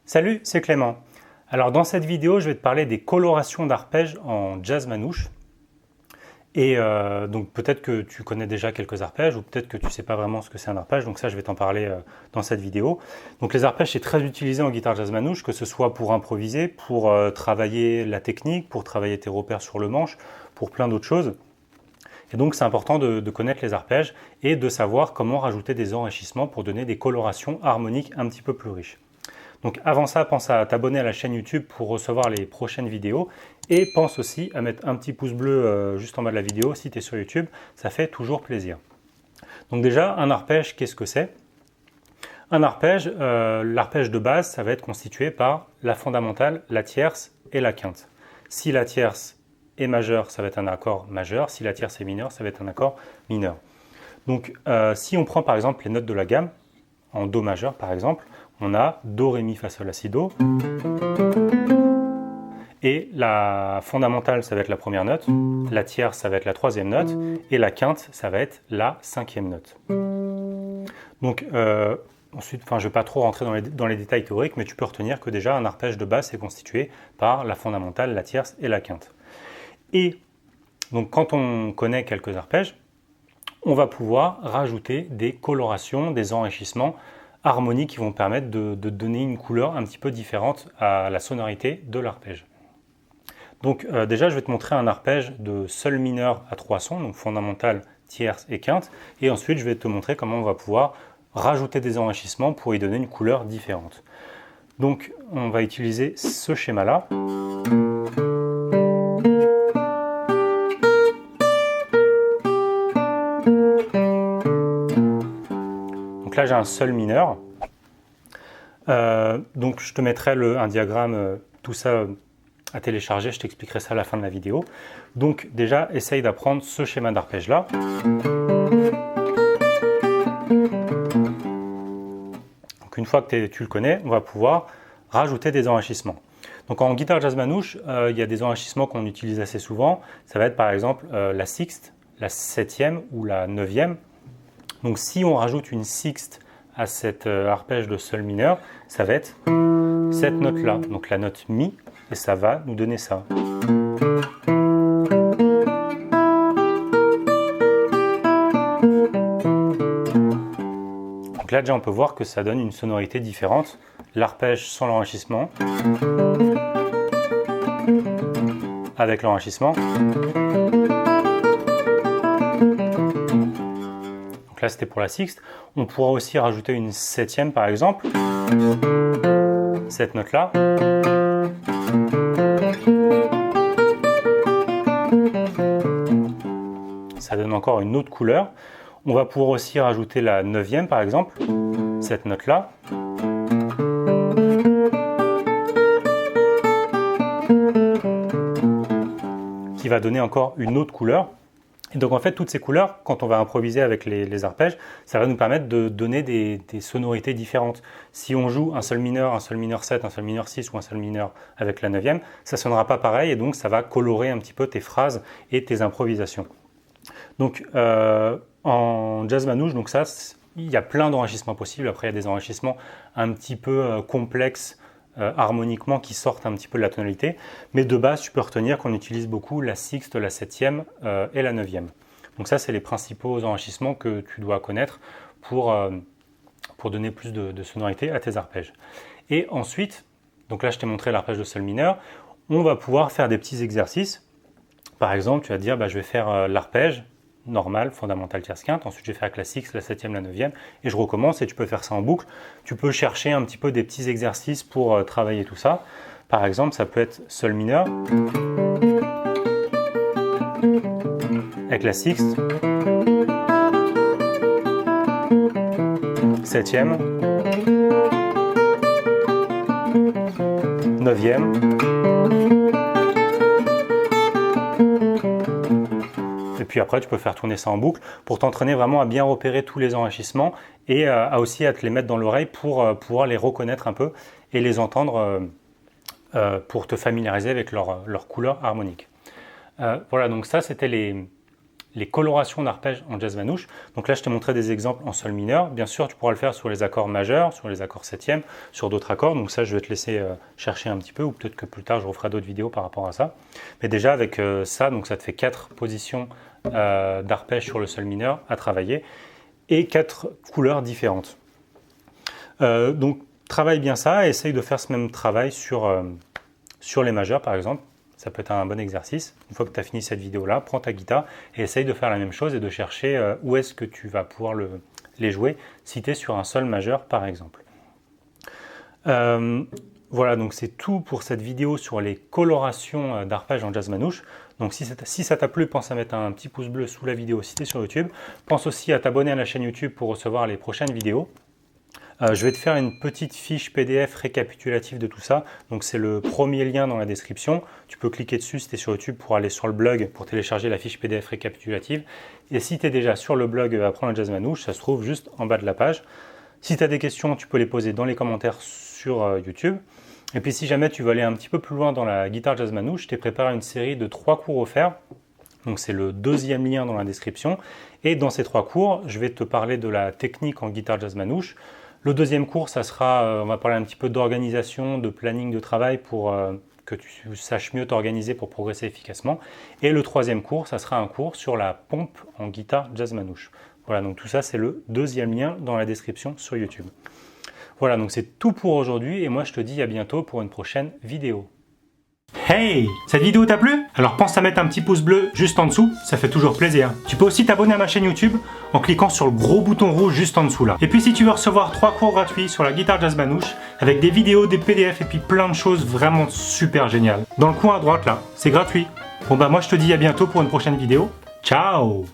Salut, c'est Clément. Alors dans cette vidéo, je vais te parler des colorations d'arpèges en jazz manouche. Et donc peut-être que tu connais déjà quelques arpèges ou peut-être que tu ne sais pas vraiment ce que c'est un arpège, donc ça je vais t'en parler dans cette vidéo. Donc les arpèges c'est très utilisé en guitare jazz manouche, que ce soit pour improviser, pour travailler la technique, pour travailler tes repères sur le manche, pour plein d'autres choses. Et donc c'est important de connaître les arpèges et de savoir comment rajouter des enrichissements pour donner des colorations harmoniques un petit peu plus riches. Donc avant ça, pense à t'abonner à la chaîne YouTube pour recevoir les prochaines vidéos et pense aussi à mettre un petit pouce bleu juste en bas de la vidéo si tu es sur YouTube, ça fait toujours plaisir. Donc déjà, un arpège, qu'est-ce que c'est? Un arpège, l'arpège de base, ça va être constitué par la fondamentale, la tierce et la quinte. Si la tierce est majeure, ça va être un accord majeur. Si la tierce est mineure, ça va être un accord mineur. Donc si on prend par exemple les notes de la gamme, en Do majeur par exemple, on a Do, Ré, Mi, Fa, Sol, La, Si, Do. Et la fondamentale, ça va être la première note. La tierce, ça va être la troisième note. Et la quinte, ça va être la cinquième note. Donc, ensuite, je ne vais pas trop rentrer dans les détails théoriques, mais tu peux retenir que déjà, un arpège de base est constitué par la fondamentale, la tierce et la quinte. Et donc, quand on connaît quelques arpèges, on va pouvoir rajouter des colorations, des enrichissements harmoniques qui vont permettre de donner une couleur un petit peu différente à la sonorité de l'arpège. Donc déjà, je vais te montrer un arpège de sol mineur à 3 sons, donc fondamental, tierce et quinte. Et ensuite, je vais te montrer comment on va pouvoir rajouter des enrichissements pour y donner une couleur différente. Donc, on va utiliser ce schéma-là. Donc là, j'ai un sol mineur. Donc, je te mettrai un diagramme, tout ça à télécharger, je t'expliquerai ça à la fin de la vidéo. Donc déjà, essaye d'apprendre ce schéma d'arpège-là. Donc une fois que tu le connais, on va pouvoir rajouter des enrichissements. Donc en guitare jazz manouche, il y a des enrichissements qu'on utilise assez souvent. Ça va être par exemple la sixte, la septième ou la neuvième. Donc si on rajoute une sixte à cet arpège de sol mineur, ça va être cette note-là, donc la note Mi, et ça va nous donner ça. Donc là déjà on peut voir que ça donne une sonorité différente. L'arpège sans l'enrichissement, avec l'enrichissement. Donc là c'était pour la sixte. On pourra aussi rajouter une septième par exemple. Cette note-là. Ça donne encore une autre couleur. On va pouvoir aussi rajouter la neuvième par exemple, cette note-là. Qui va donner encore une autre couleur. Et donc en fait, toutes ces couleurs, quand on va improviser avec les arpèges, ça va nous permettre de donner des sonorités différentes. Si on joue un sol mineur 7, un sol mineur 6 ou un sol mineur avec la neuvième, ça ne sonnera pas pareil et donc ça va colorer un petit peu tes phrases et tes improvisations. Donc en jazz manouche, donc ça, il y a plein d'enrichissements possibles. Après, il y a des enrichissements un petit peu complexes harmoniquement qui sortent un petit peu de la tonalité. Mais de base, tu peux retenir qu'on utilise beaucoup la sixte, la septième et la neuvième. Donc ça, c'est les principaux enrichissements que tu dois connaître pour donner plus de sonorité à tes arpèges. Et ensuite, donc là, je t'ai montré l'arpège de sol mineur. On va pouvoir faire des petits exercices. Par exemple, tu vas te dire, je vais faire l'arpège normal, fondamental, tierce, quinte. Ensuite, je vais faire avec la sixte, la septième, la neuvième. Et je recommence et tu peux faire ça en boucle. Tu peux chercher un petit peu des petits exercices pour travailler tout ça. Par exemple, ça peut être sol mineur avec la sixte, septième, neuvième. Et puis après, tu peux faire tourner ça en boucle pour t'entraîner vraiment à bien repérer tous les enrichissements et aussi à te les mettre dans l'oreille pour pouvoir les reconnaître un peu et les entendre pour te familiariser avec leur couleur harmonique. Voilà, donc ça, c'était les colorations d'arpèges en jazz manouche. Donc là, je t'ai montré des exemples en sol mineur. Bien sûr, tu pourras le faire sur les accords majeurs, sur les accords septièmes, sur d'autres accords. Donc ça, je vais te laisser chercher un petit peu, ou peut-être que plus tard, je referai d'autres vidéos par rapport à ça. Mais déjà, avec ça, donc ça te fait 4 positions d'arpèges sur le sol mineur à travailler et 4 couleurs différentes. Donc, travaille bien ça et essaye de faire ce même travail sur les majeurs, par exemple. Ça peut être un bon exercice. Une fois que tu as fini cette vidéo-là, prends ta guitare et essaye de faire la même chose et de chercher où est-ce que tu vas pouvoir les jouer si tu es sur un sol majeur, par exemple. Voilà, donc c'est tout pour cette vidéo sur les colorations d'arpèges en jazz manouche. Donc si ça t'a plu, pense à mettre un petit pouce bleu sous la vidéo si tu es sur YouTube. Pense aussi à t'abonner à la chaîne YouTube pour recevoir les prochaines vidéos. Je vais te faire une petite fiche PDF récapitulative de tout ça. Donc c'est le premier lien dans la description. Tu peux cliquer dessus si tu es sur YouTube pour aller sur le blog pour télécharger la fiche PDF récapitulative. Et si tu es déjà sur le blog Apprendre le jazz manouche, ça se trouve juste en bas de la page. Si tu as des questions, tu peux les poser dans les commentaires sur YouTube. Et puis si jamais tu veux aller un petit peu plus loin dans la guitare jazz manouche, je t'ai préparé une série de 3 cours offerts. Donc c'est le deuxième lien dans la description. Et dans ces 3 cours, je vais te parler de la technique en guitare jazz manouche. Le deuxième cours, ça sera, on va parler un petit peu d'organisation, de planning de travail pour que tu saches mieux t'organiser pour progresser efficacement. Et le troisième cours, ça sera un cours sur la pompe en guitare jazz manouche. Voilà, donc tout ça, c'est le deuxième lien dans la description sur YouTube. Voilà, donc c'est tout pour aujourd'hui et moi je te dis à bientôt pour une prochaine vidéo. Hey! Cette vidéo t'a plu? Alors pense à mettre un petit pouce bleu juste en dessous, ça fait toujours plaisir. Tu peux aussi t'abonner à ma chaîne YouTube en cliquant sur le gros bouton rouge juste en dessous là. Et puis si tu veux recevoir 3 cours gratuits sur la guitare jazz manouche, avec des vidéos, des PDF et puis plein de choses vraiment super géniales. Dans le coin à droite là, c'est gratuit. Bon bah moi je te dis à bientôt pour une prochaine vidéo. Ciao!